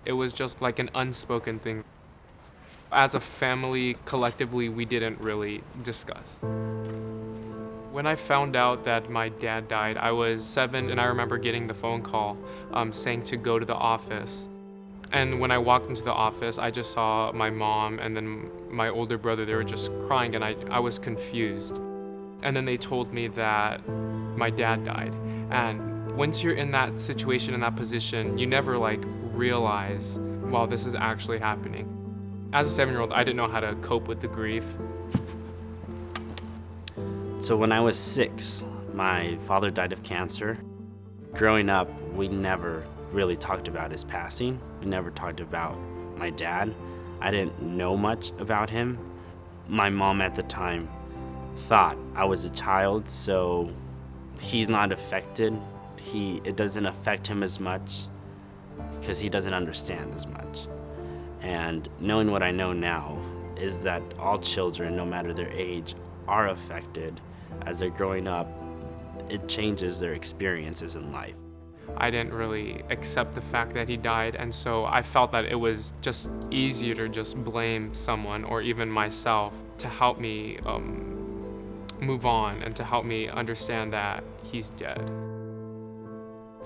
It was just like an unspoken thing. As a family, collectively, we didn't really discuss. When I found out that my dad died, I was 7, and I remember getting the phone call saying to go to the office. And when I walked into the office, I just saw my mom and then my older brother. They were just crying, and I was confused. And then they told me that my dad died. And once you're in that situation, in that position, you never realize, wow, this is actually happening. As a 7-year-old, I didn't know how to cope with the grief. So when I was 6, my father died of cancer. Growing up, we never really talked about his passing. We never talked about my dad. I didn't know much about him. My mom at the time thought I was a child, so he's not affected. It doesn't affect him as much because he doesn't understand as much. And knowing what I know now is that all children, no matter their age, are affected. As they're growing up, it changes their experiences in life. I didn't really accept the fact that he died, and so I felt that it was just easier to just blame someone or even myself to help me move on and to help me understand that he's dead.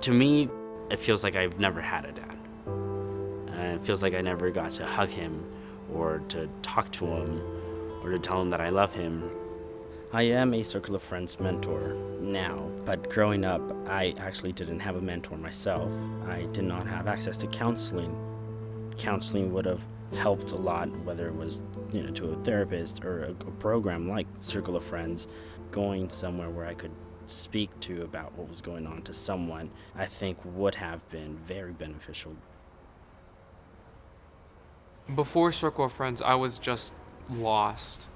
To me, it feels like I've never had a dad. And it feels like I never got to hug him or to talk to him or to tell him that I love him. I am a Circle of Friends mentor now, but growing up, I actually didn't have a mentor myself. I did not have access to counseling. Counseling would have helped a lot, whether it was to a therapist or a program like Circle of Friends, going somewhere where I could speak to about what was going on to someone, I think would have been very beneficial. Before Circle of Friends, I was just lost.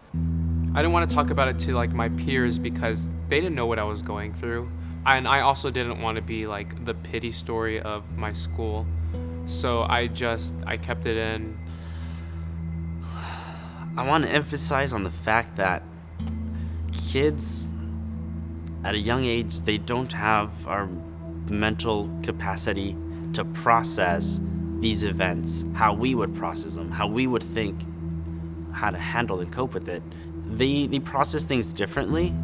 I didn't want to talk about it to my peers because they didn't know what I was going through. And I also didn't want to be the pity story of my school. So I kept it in. I want to emphasize on the fact that kids at a young age, they don't have our mental capacity to process these events, how we would process them, how we would think how to handle and cope with it. They process things differently.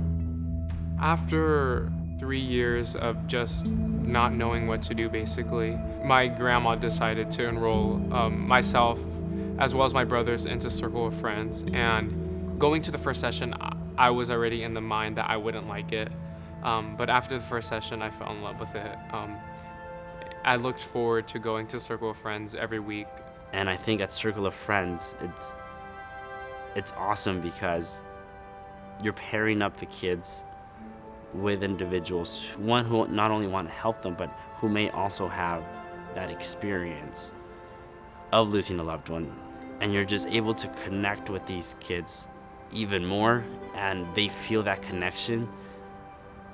After 3 years of just not knowing what to do, basically, my grandma decided to enroll myself as well as my brothers into Circle of Friends. And going to the first session, I was already in the mind that I wouldn't like it. But after the first session, I fell in love with it. I looked forward to going to Circle of Friends every week. And I think at Circle of Friends, it's awesome because you're pairing up the kids with individuals, one who not only want to help them, but who may also have that experience of losing a loved one. And you're just able to connect with these kids even more, and they feel that connection.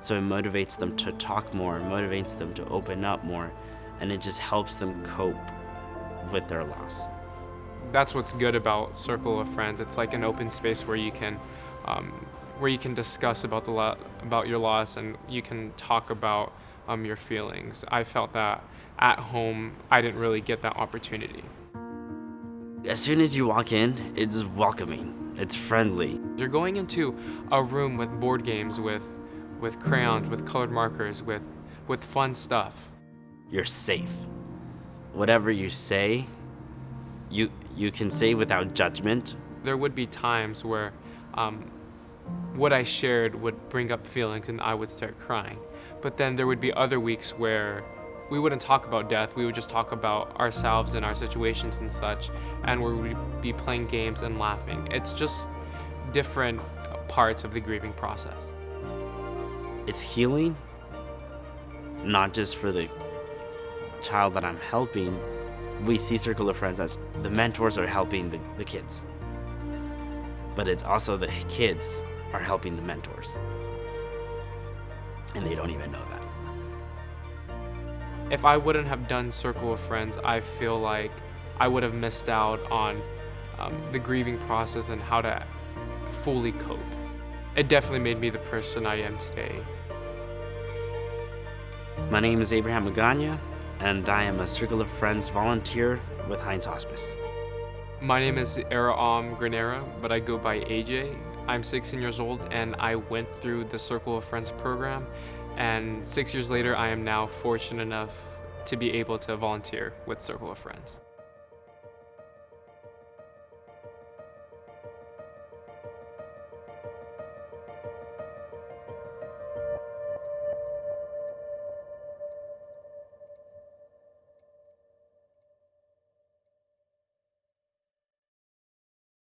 So it motivates them to talk more, motivates them to open up more, and it just helps them cope with their loss. That's what's good about Circle of Friends. It's like an open space where you can discuss about your loss, and you can talk about your feelings. I felt that at home I didn't really get that opportunity. As soon as you walk in, it's welcoming, it's friendly. You're going into a room with board games, with crayons, with colored markers, with fun stuff. You're safe. Whatever you say, you can say without judgment. There would be times where what I shared would bring up feelings and I would start crying. But then there would be other weeks where we wouldn't talk about death. We would just talk about ourselves and our situations and such, and we would be playing games and laughing. It's just different parts of the grieving process. It's healing, not just for the child that I'm helping. We see Circle of Friends as the mentors are helping the kids, but it's also the kids are helping the mentors, and they don't even know that. If I wouldn't have done Circle of Friends, I feel like I would have missed out on the grieving process and how to fully cope. It definitely made me the person I am today. My name is Abraham Magana, and I am a Circle of Friends volunteer with Heinz Hospice. My name is Araam Granera, but I go by AJ. I'm 16 years old and I went through the Circle of Friends program, and 6 years later I am now fortunate enough to be able to volunteer with Circle of Friends.